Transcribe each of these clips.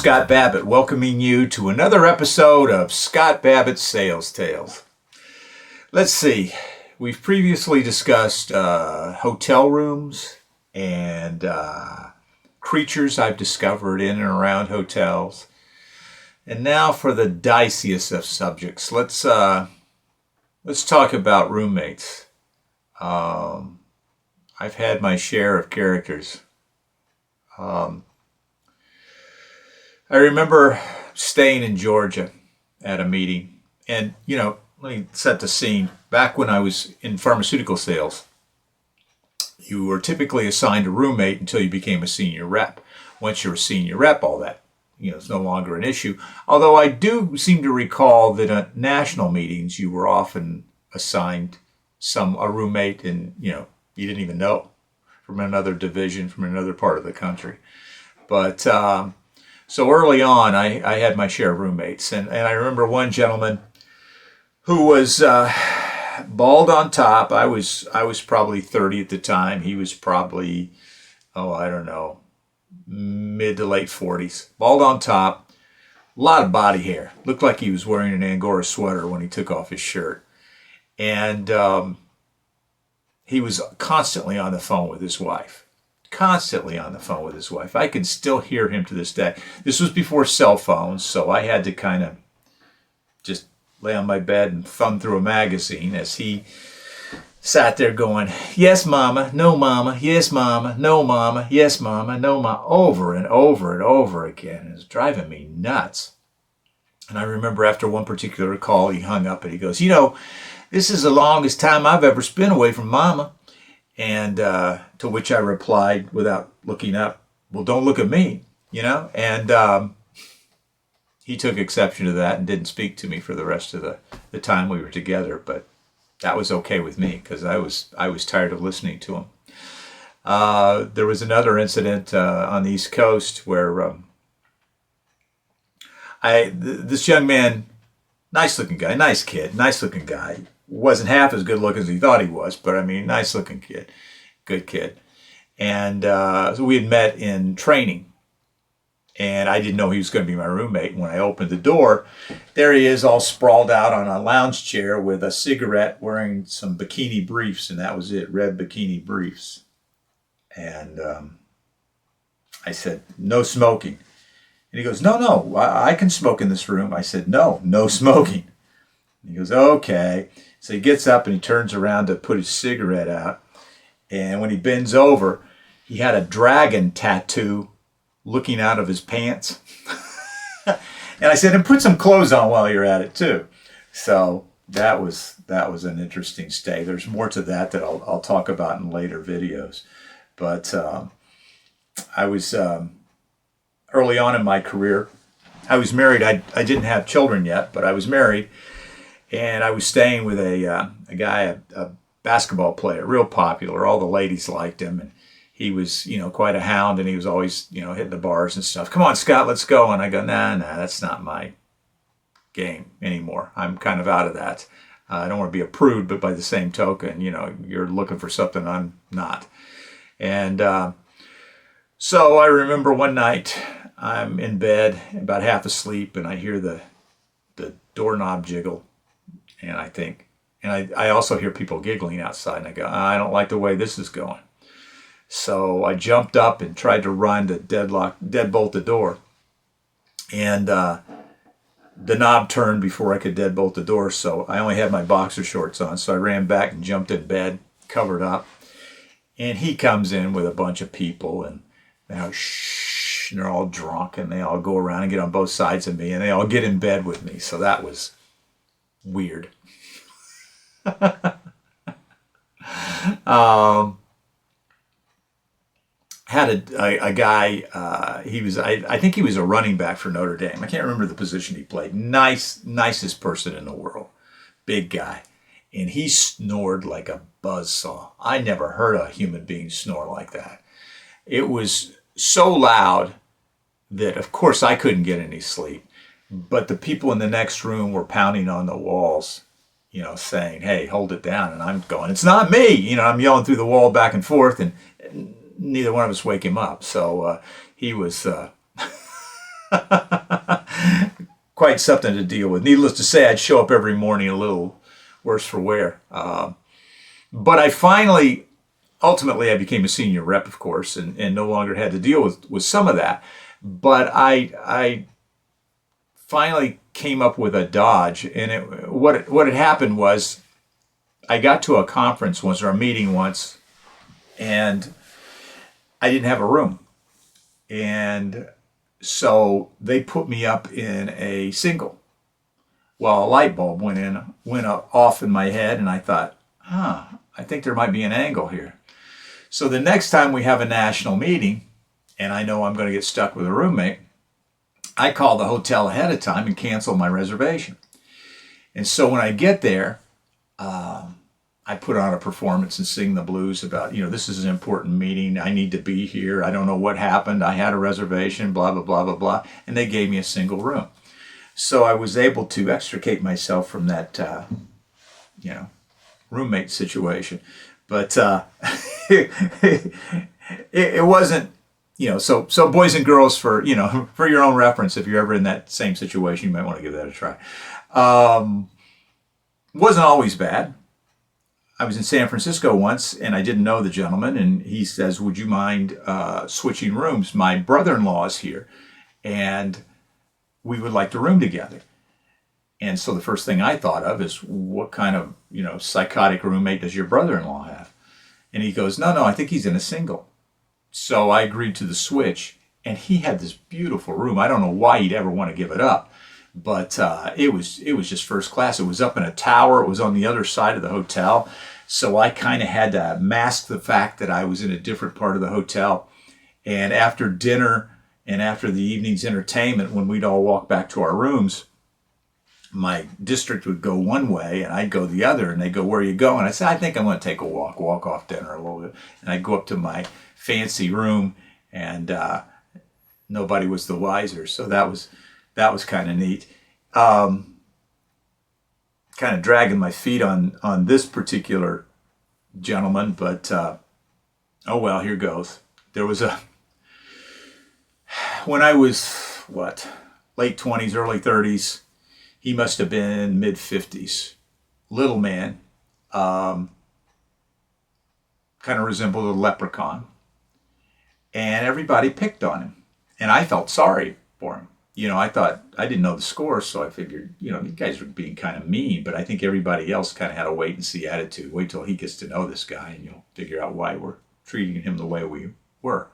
Scott Babbitt, welcoming you to another episode of Scott Babbitt Sales Tales. Let's see, we've previously discussed hotel rooms and creatures I've discovered in and around hotels. And now for the diciest of subjects, let's talk about roommates. I've had my share of characters. I remember staying in Georgia at a meeting, and let me set the scene. Back when I was in pharmaceutical sales, you were typically assigned a roommate until you became a senior rep. Once you're a senior rep, all that it's no longer an issue. Although I do seem to recall that at national meetings you were often assigned a roommate, and you didn't even know, from another division, from another part of the country. But so early on, I had my share of roommates, and I remember one gentleman who was bald on top. I was probably 30 at the time. He was probably, mid to late 40s. Bald on top, a lot of body hair. Looked like he was wearing an Angora sweater when he took off his shirt. And he was constantly on the phone with his wife. I can still hear him to this day. This was before cell phones, so I had to kind of just lay on my bed and thumb through a magazine as he sat there going, "Yes, mama, no mama, yes, mama, no mama, yes, mama, no mama," over and over and over again. It was driving me nuts. And I remember after one particular call, he hung up and he goes, "This is the longest time I've ever spent away from mama." And to which I replied without looking up, "Well, don't look at me," And he took exception to that and didn't speak to me for the rest of the time we were together. But that was okay with me because I was tired of listening to him. There was another incident on the East Coast where this young man, nice-looking guy, nice kid, nice-looking guy, wasn't half as good looking as he thought he was, but nice looking kid, good kid. And so we had met in training, and I didn't know he was going to be my roommate. When I opened the door, there he is, all sprawled out on a lounge chair with a cigarette, wearing some bikini briefs, and that was it, red bikini briefs. And I said, "No smoking." And he goes, No, I can smoke in this room." I said, No smoking." And he goes, "Okay." So he gets up and he turns around to put his cigarette out. And when he bends over, he had a dragon tattoo looking out of his pants. And I said, "And put some clothes on while you're at it too." So that was an interesting stay. There's more to that I'll talk about in later videos. But I was early on in my career. I was married. I didn't have children yet, but I was married. And I was staying with a guy, a basketball player, real popular. All the ladies liked him, and he was, quite a hound, and he was always, hitting the bars and stuff. "Come on, Scott, let's go." And I go, nah, that's not my game anymore. I'm kind of out of that. I don't want to be a prude, but by the same token, you're looking for something I'm not. And so I remember one night I'm in bed, about half asleep, and I hear the doorknob jiggle. And I think, and I also hear people giggling outside, and I go, "I don't like the way this is going." So I jumped up and tried to run to deadbolt the door. And the knob turned before I could deadbolt the door, so I only had my boxer shorts on. So I ran back and jumped in bed, covered up. And he comes in with a bunch of people, and shh, and they're all drunk, and they all go around and get on both sides of me, and they all get in bed with me. So that was weird. Had a guy, I think he was a running back for Notre Dame. I can't remember the position he played. Nicest person in the world. Big guy. And he snored like a buzzsaw. I never heard a human being snore like that. It was so loud that, of course, I couldn't get any sleep. But the people in the next room were pounding on the walls, saying, "Hey, hold it down." And I'm going, "It's not me." I'm yelling through the wall back and forth, and neither one of us wake him up. So he was Quite something to deal with. Needless to say, I'd show up every morning a little worse for wear. But I finally, ultimately, I became a senior rep, of course, and no longer had to deal with some of that. But I finally came up with a dodge, and what had happened was I got to a conference once or a meeting once, and I didn't have a room, and so they put me up in a single. Well, a light bulb went off in my head, and I thought, I think there might be an angle here. So the next time we have a national meeting, and I know I'm going to get stuck with a roommate, I call the hotel ahead of time and cancel my reservation. And so when I get there, I put on a performance and sing the blues about, this is an important meeting. I need to be here. I don't know what happened. I had a reservation, blah, blah, blah, blah, blah. And they gave me a single room. So I was able to extricate myself from that, roommate situation. But it wasn't, so boys and girls, for your own reference, if you're ever in that same situation, you might want to give that a try. Wasn't always bad. I was in San Francisco once, and I didn't know the gentleman, and he says, would you mind switching rooms? My brother-in-law is here, and we would like to room together. And so the first thing I thought of is, what kind of, psychotic roommate does your brother-in-law have? And he goes, no, I think he's in a single. So I agreed to the switch, and he had this beautiful room. I don't know why he'd ever want to give it up, but it was just first class. It was up in a tower. It was on the other side of the hotel. So I kind of had to mask the fact that I was in a different part of the hotel. And after dinner and after the evening's entertainment, when we'd all walk back to our rooms, my district would go one way and I'd go the other, and they'd go, where are you going? I said, I think I'm going to take a walk off dinner a little bit. And I'd go up to my fancy room, and nobody was the wiser. So that was kind of neat. Kind of dragging my feet on this particular gentleman, but oh well, here goes. There was when I was, late 20s, early 30s, he must have been mid 50s. Little man, kind of resembled a leprechaun. And everybody picked on him. And I felt sorry for him. I thought, I didn't know the score, so I figured, these guys were being kind of mean, but I think everybody else kind of had a wait and see attitude. Wait till he gets to know this guy, and you'll figure out why we're treating him the way we were.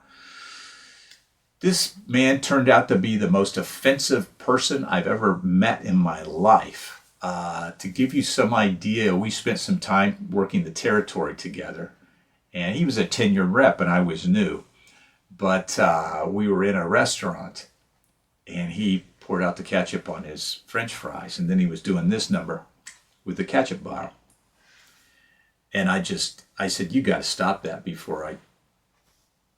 This man turned out to be the most offensive person I've ever met in my life. To give you some idea, we spent some time working the territory together, and he was a tenured rep and I was new. But we were in a restaurant, and he poured out the ketchup on his French fries, and then he was doing this number with the ketchup bottle. And I said, you got to stop that before I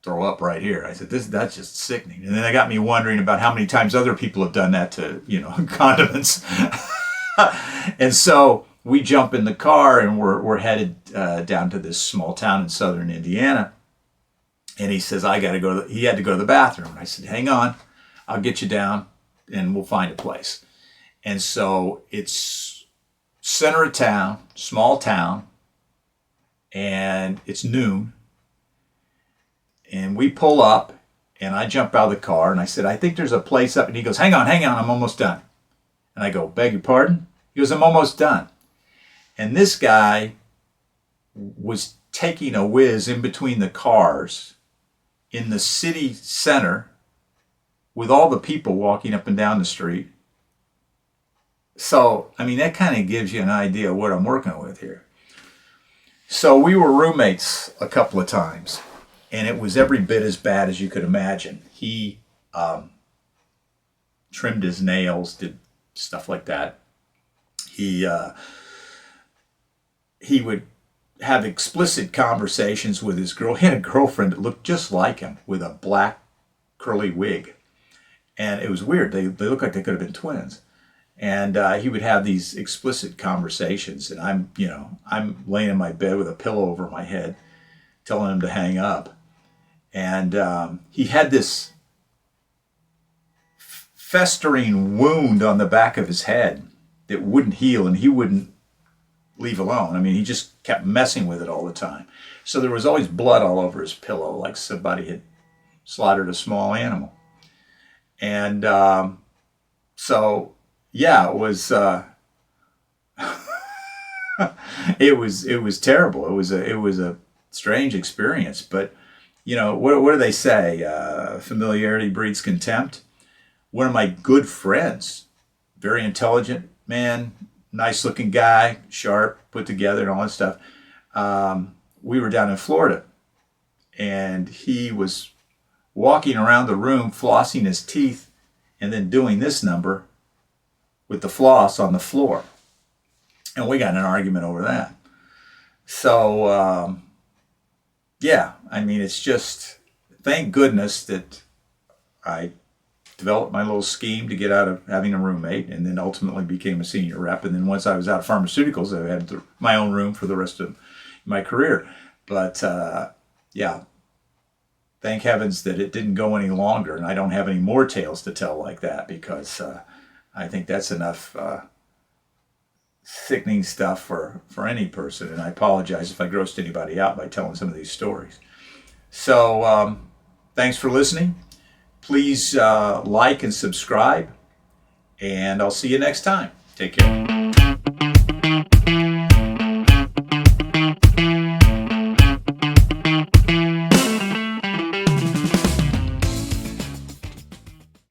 throw up right here. I said, that's just sickening. And then it got me wondering about how many times other people have done that to, condiments. And so we jump in the car, and we're headed down to this small town in southern Indiana. And he says, he had to go to the bathroom. And I said, hang on, I'll get you down and we'll find a place. And so it's center of town, small town, and it's noon. And we pull up, and I jump out of the car, and I said, I think there's a place up. And he goes, hang on, I'm almost done. And I go, beg your pardon? He goes, I'm almost done. And this guy was taking a whiz in between the cars in the city center with all the people walking up and down the street. So, that kind of gives you an idea of what I'm working with here. So we were roommates a couple of times, and it was every bit as bad as you could imagine. He trimmed his nails, did stuff like that. He would have explicit conversations with his girl. He had a girlfriend that looked just like him with a black curly wig. And it was weird. They looked like they could have been twins. And he would have these explicit conversations. And I'm laying in my bed with a pillow over my head, telling him to hang up. And he had this festering wound on the back of his head that wouldn't heal, and he wouldn't leave alone. I mean, he just kept messing with it all the time. So there was always blood all over his pillow, like somebody had slaughtered a small animal. And so, yeah, it was it was terrible. It was a strange experience. But what do they say? Familiarity breeds contempt. One of my good friends, very intelligent man, nice looking guy, sharp, put together, and all that stuff. We were down in Florida, and he was walking around the room flossing his teeth and then doing this number with the floss on the floor. And we got in an argument over that. So, yeah, I mean, it's just, thank goodness that I developed my little scheme to get out of having a roommate, and then ultimately became a senior rep. And then once I was out of pharmaceuticals, I had my own room for the rest of my career. But, yeah, thank heavens that it didn't go any longer, and I don't have any more tales to tell like that, because I think that's enough sickening stuff for any person. And I apologize if I grossed anybody out by telling some of these stories. So thanks for listening. Please like and subscribe, and I'll see you next time. Take care.